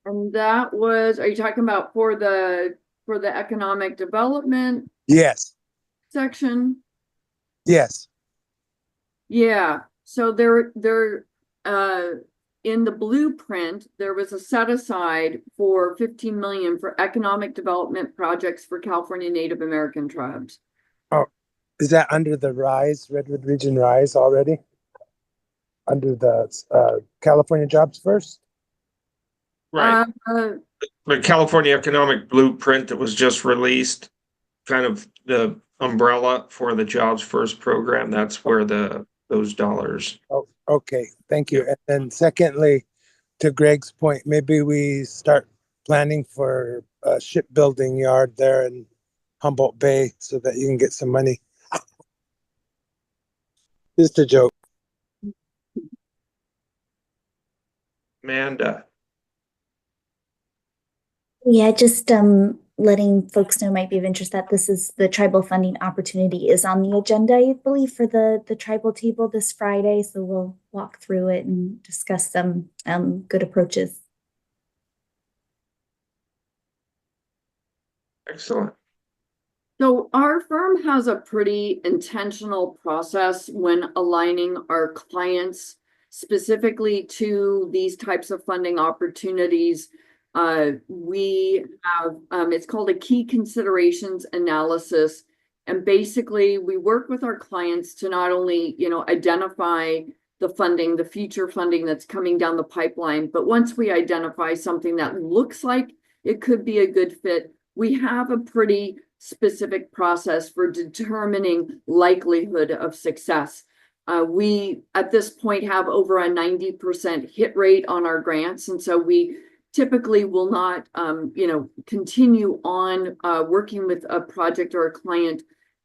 And that was, are you talking about for the economic development? Yes. Section? Yes. Yeah. So there in the blueprint, there was a set aside for 15 million for economic development projects for California Native American tribes. Oh, is that under the RISE, Redwood Region RISE already? Under the California Jobs First? Right. The California Economic Blueprint that was just released, kind of the umbrella for the Jobs First program. That's where those dollars. Oh, okay, thank you. And then secondly, to Greg's point, maybe we start planning for a shipbuilding yard there in Humboldt Bay so that you can get some money. Just a joke. Amanda. Yeah, just letting folks know might be of interest that this is the tribal funding opportunity is on the agenda, I believe, for the tribal table this Friday. So we'll walk through it and discuss some good approaches. Excellent. So our firm has a pretty intentional process when aligning our clients specifically to these types of funding opportunities. We have, it's called a key considerations analysis. And basically we work with our clients to not only, identify the funding, the future funding that's coming down the pipeline, but once we identify something that looks like it could be a good fit, we have a pretty specific process for determining likelihood of success. We, at this point, have over a 90% hit rate on our grants. And so we typically will not, continue on working with a project or a client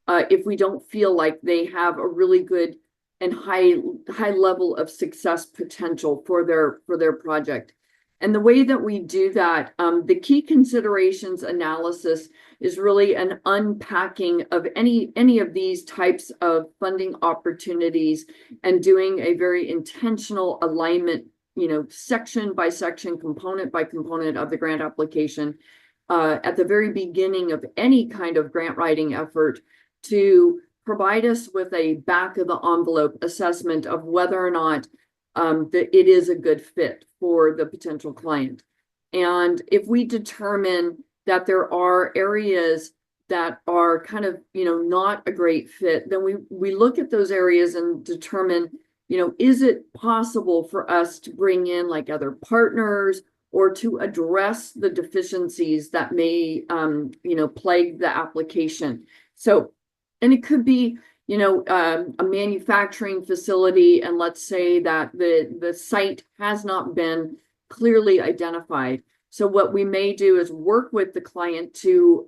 if we don't feel like they have a really good and high level of success potential for their project. And the way that we do that, the key considerations analysis is really an unpacking of any of these types of funding opportunities and doing a very intentional alignment, section by section, component by component of the grant application at the very beginning of any kind of grant writing effort to provide us with a back of the envelope assessment of whether or not that it is a good fit for the potential client. And if we determine that there are areas that are kind of, not a great fit, then we look at those areas and determine, is it possible for us to bring in like other partners or to address the deficiencies that may, plague the application. So, and it could be, a manufacturing facility, and let's say that the site has not been clearly identified. So what we may do is work with the client to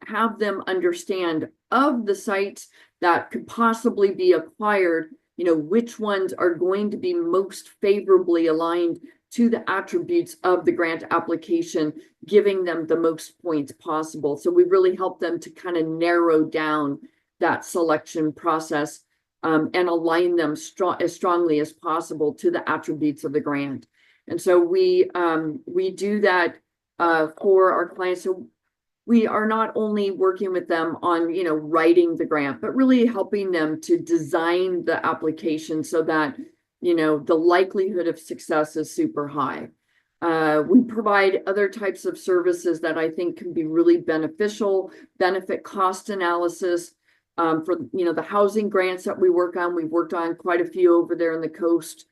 have them understand of the sites that could possibly be acquired, which ones are going to be most favorably aligned to the attributes of the grant application, giving them the most points possible. So we really help them to kind of narrow down that selection process and align them as strongly as possible to the attributes of the grant. And so we do that for our clients. So we are not only working with them on, writing the grant, but really helping them to design the application so that, the likelihood of success is super high. We provide other types of services that I think can be really beneficial, benefit cost analysis. For the housing grants that we work on, we've worked on quite a few over there in the coast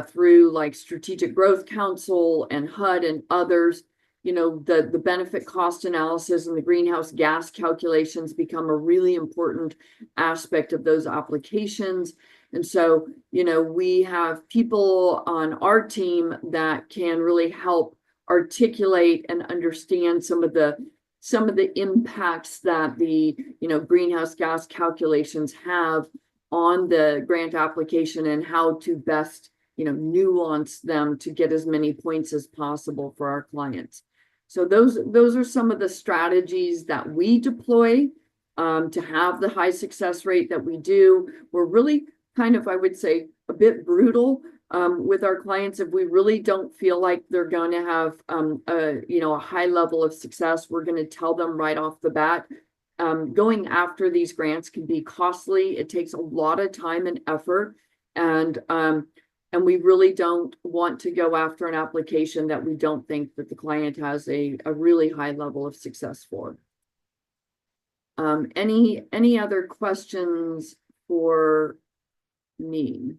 through like Strategic Growth Council and HUD and others. The benefit cost analysis and the greenhouse gas calculations become a really important aspect of those applications. And so, we have people on our team that can really help articulate and understand some of the impacts that the greenhouse gas calculations have on the grant application and how to best nuance them to get as many points as possible for our clients. So those are some of the strategies that we deploy to have the high success rate that we do. We're really kind of, I would say, a bit brutal with our clients. If we really don't feel like they're going to have a high level of success, we're going to tell them right off the bat. Going after these grants can be costly. It takes a lot of time and effort, and And we really don't want to go after an application that we don't think that the client has a really high level of success for. Any other questions for me?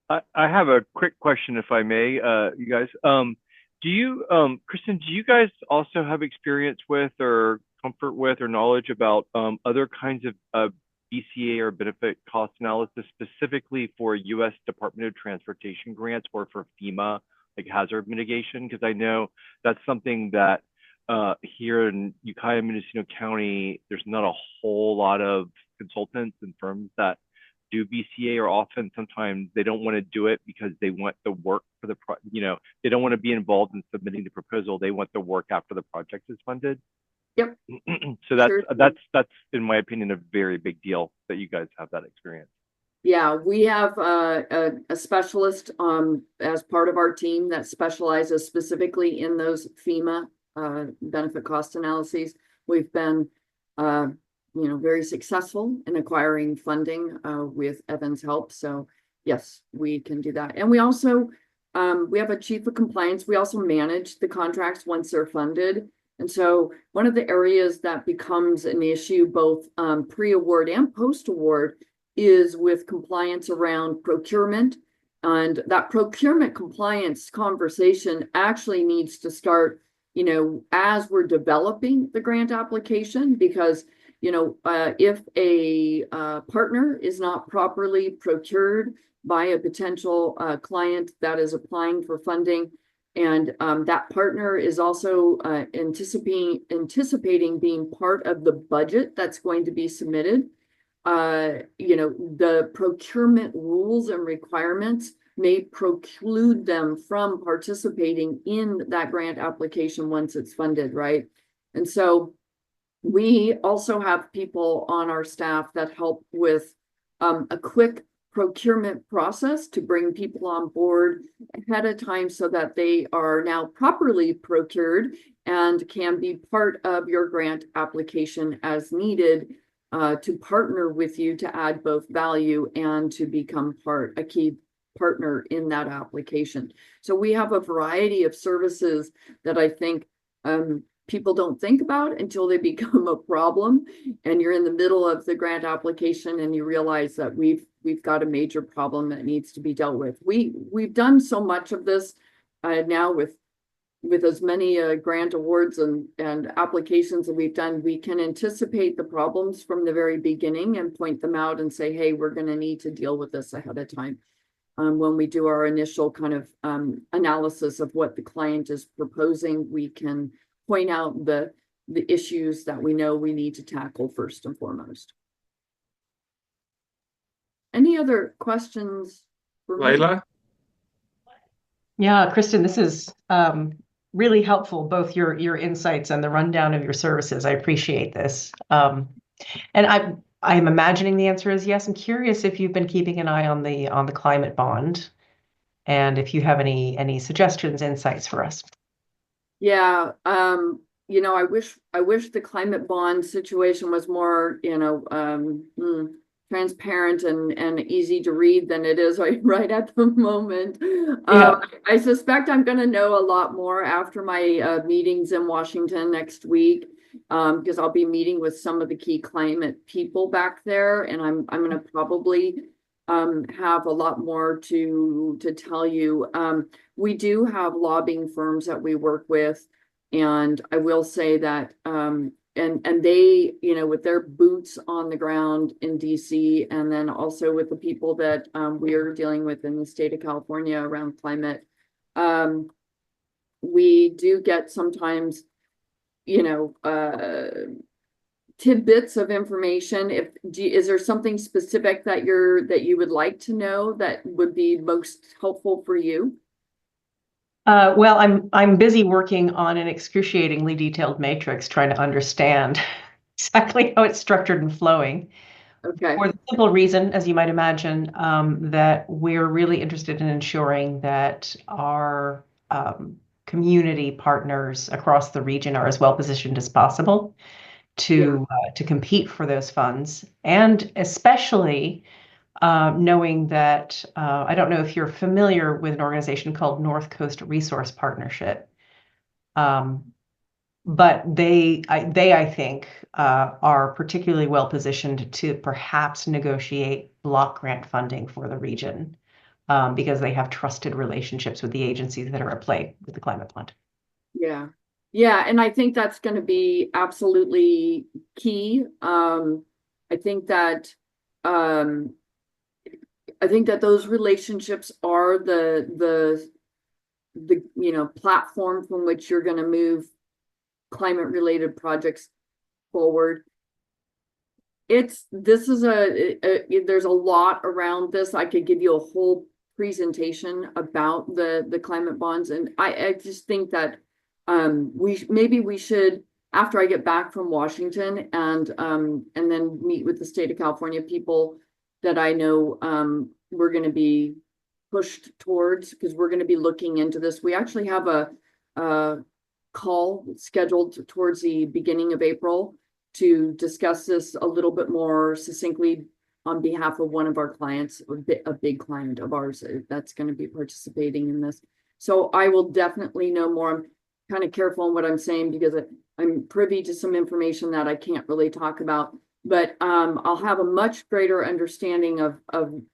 I have a quick question, if I may, you guys. Do you, Kristen, do you guys also have experience with or comfort with or knowledge about other kinds of BCA or benefit cost analysis specifically for U.S. Department of Transportation grants or for FEMA, like hazard mitigation? Because I know that's something that here in Ukiah, Mendocino County, there's not a whole lot of consultants and firms that do BCA, or often sometimes they don't want to do it because they want the work for the they don't want to be involved in submitting the proposal. They want the work after the project is funded. Yep. So that's in my opinion a very big deal that you guys have that experience. Yeah, we have a specialist as part of our team that specializes specifically in those FEMA benefit cost analyses. We've been very successful in acquiring funding with Evan's help. So yes, we can do that. And we also we have a chief of compliance. We also manage the contracts once they're funded. And so one of the areas that becomes an issue both pre-award and post-award is with compliance around procurement. And that procurement compliance conversation actually needs to start, as we're developing the grant application, because, if a partner is not properly procured by a potential client that is applying for funding, and that partner is also anticipating being part of the budget that's going to be submitted, the procurement rules and requirements may preclude them from participating in that grant application once it's funded, right? And so we also have people on our staff that help with a quick procurement process to bring people on board ahead of time so that they are now properly procured and can be part of your grant application as needed to partner with you to add both value and to become a key partner in that application. So we have a variety of services that I think people don't think about until they become a problem, and you're in the middle of the grant application and you realize that we've got a major problem that needs to be dealt with. We've done so much of this now with as many grant awards and applications that we've done. We can anticipate the problems from the very beginning and point them out and say, hey, we're going to need to deal with this ahead of time. When we do our initial kind of analysis of what the client is proposing, we can point out the issues that we know we need to tackle first and foremost. Any other questions for Layla? Yeah, Kristen, this is really helpful, both your insights and the rundown of your services. I appreciate this. And I'm imagining the answer is yes. I'm curious if you've been keeping an eye on the climate bond, and if you have any suggestions, insights for us. Yeah, I wish the climate bond situation was more, transparent and easy to read than it is right at the moment. Yeah. I suspect I'm going to know a lot more after my meetings in Washington next week, because I'll be meeting with some of the key climate people back there, and I'm going to probably have a lot more to tell you. We do have lobbying firms that we work with, and I will say that and they, with their boots on the ground in DC, and then also with the people that we are dealing with in the state of California around climate, we do get sometimes, tidbits of information. Is there something specific that you would like to know that would be most helpful for you? Well, I'm busy working on an excruciatingly detailed matrix, trying to understand exactly how it's structured and flowing. Okay. For the simple reason, as you might imagine, that we're really interested in ensuring that our community partners across the region are as well positioned as possible to compete for those funds, and especially knowing that I don't know if you're familiar with an organization called North Coast Resource Partnership. But I think, are particularly well positioned to perhaps negotiate block grant funding for the region, because they have trusted relationships with the agencies that are at play with the climate fund. Yeah. Yeah, and I think that's going to be absolutely key. I think that those relationships are the platform from which you're going to move climate related projects forward. There's a lot around this. I could give you a whole presentation about the climate bonds, and I just think that we should, after I get back from Washington and then meet with the state of California people that I know we're going to be pushed towards, because we're going to be looking into this. We actually have a call scheduled towards the beginning of April to discuss this a little bit more succinctly on behalf of one of our clients, a big client of ours that's going to be participating in this. So I will definitely know more. I'm kind of careful in what I'm saying because I'm privy to some information that I can't really talk about, but I'll have a much greater understanding of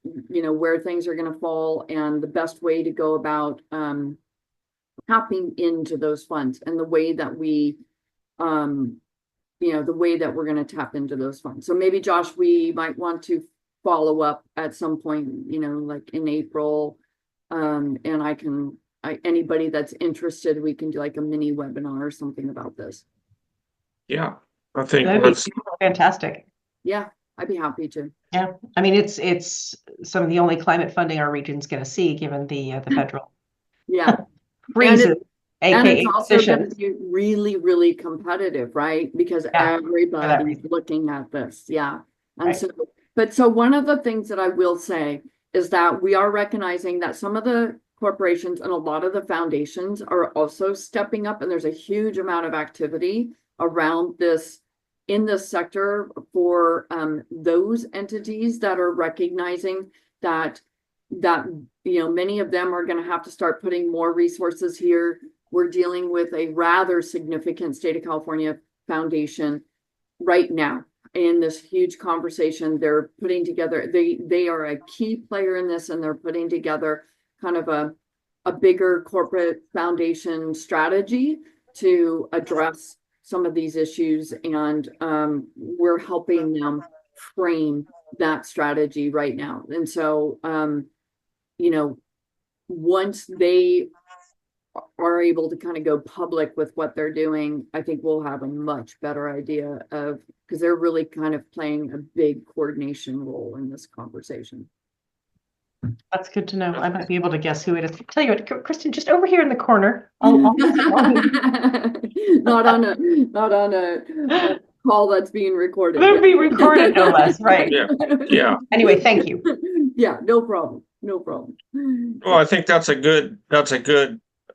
where things are going to fall and the best way to go about tapping into those funds, and the way that we the way that we're going to tap into those funds. So maybe, Josh, we might want to follow up at some point, like in April, and anybody that's interested, we can do like a mini webinar or something about this. Yeah, I think That'd that's be fantastic. Yeah, I'd be happy to. Yeah, I mean, it's some of the only climate funding our region's going to see, given the federal Yeah. freezes, And aka it's also going positions. to be really, really competitive, right? Because everybody's reason. looking at this. Yeah. And Right. so one of the things that I will say is that we are recognizing that some of the corporations and a lot of the foundations are also stepping up, and there's a huge amount of activity around this in this sector for those entities that are recognizing that many of them are going to have to start putting more resources here. We're dealing with a rather significant state of California foundation right now in this huge conversation. They're putting together, they are a key player in this, and they're putting together kind of a bigger corporate foundation strategy to address some of these issues. And we're helping them frame that strategy right now. And so, once they are able to kind of go public with what they're doing, I think we'll have a much better idea of, because they're really kind of playing a big coordination role in this conversation. That's good to know. I might be able to guess who it is. Tell you what, Kristen, just over here in the corner. Not on a call that's being recorded. It'll be recorded, no less, right? Yeah. Anyway, thank you. Yeah, no problem. No problem. Well, I think that's a good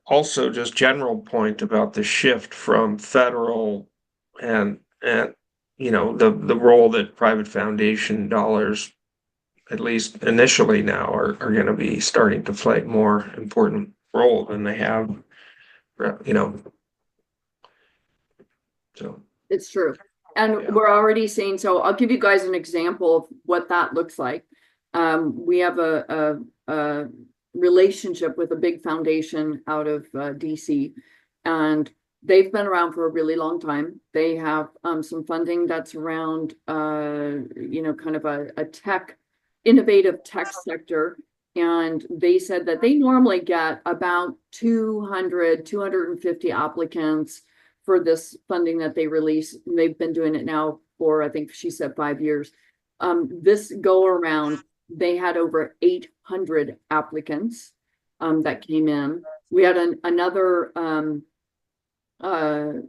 also just general point about the shift from federal and the role that private foundation dollars, at least initially now, are going to be starting to play a more important role than they have, so. It's true. And we're already seeing, so I'll give you guys an example of what that looks like. We have a relationship with a big foundation out of DC, and they've been around for a really long time. They have some funding that's around, kind of a innovative tech sector. And they said that they normally get about 250 applicants for this funding that they release. They've been doing it now for, I think she said, 5 years. This go around, they had over 800 applicants that came in. We had another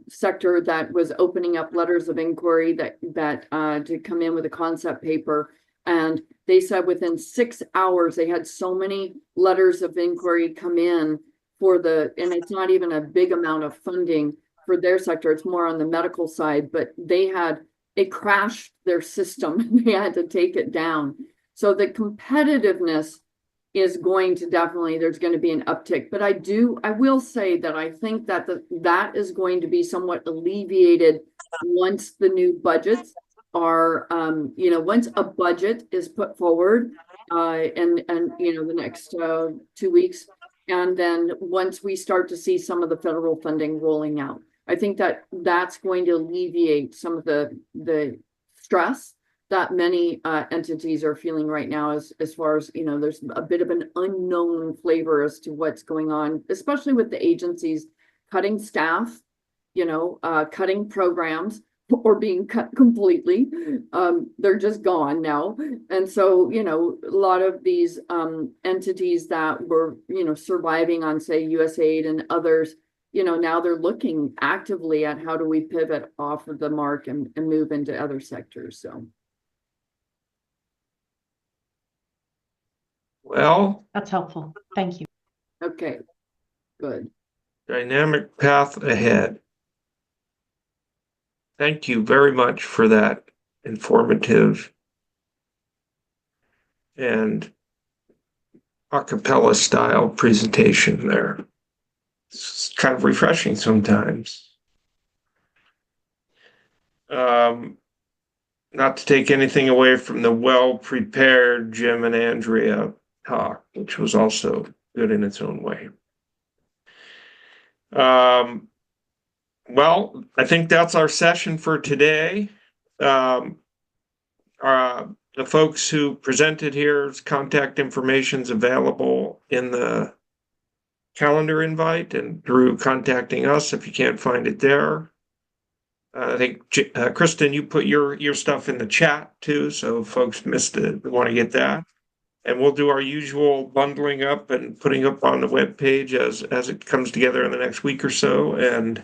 sector that was opening up letters of inquiry that to come in with a concept paper. And they said within 6 hours, they had so many letters of inquiry come in and it's not even a big amount of funding for their sector. It's more on the medical side, but it crashed their system. They had to take it down. So the competitiveness is going to definitely, there's going to be an uptick. But I will say that I think that that is going to be somewhat alleviated once the new budgets are, once a budget is put forward, and the next 2 weeks, and then once we start to see some of the federal funding rolling out, I think that that's going to alleviate some of the stress that many entities are feeling right now, as far as, there's a bit of an unknown flavor as to what's going on, especially with the agencies cutting staff, cutting programs, or being cut completely. They're just gone now. And so, a lot of these entities that were, surviving on, say, USAID and others, now they're looking actively at how do we pivot off of the mark and move into other sectors. So. Well, That's helpful. Thank you. Okay, good. dynamic path ahead. Thank you very much for that informative and a cappella style presentation there. It's kind of refreshing sometimes. Not to take anything away from the well-prepared Jim and Andrea talk, which was also good in its own way. Well, I think that's our session for today. The folks who presented here's contact information is available in the calendar invite and through contacting us if you can't find it there. I think Kristen, you put your stuff in the chat too, so folks missed it, want to get that. And we'll do our usual bundling up and putting up on the webpage as it comes together in the next week or so. And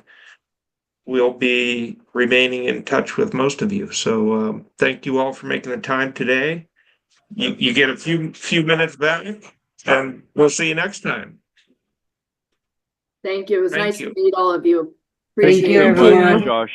we'll be remaining in touch with most of you. So thank you all for making the time today. You get a few minutes back, and we'll see you next time. Thank you. It was Thank nice you. to meet all of you. Thank Appreciate you, it. everyone. Josh.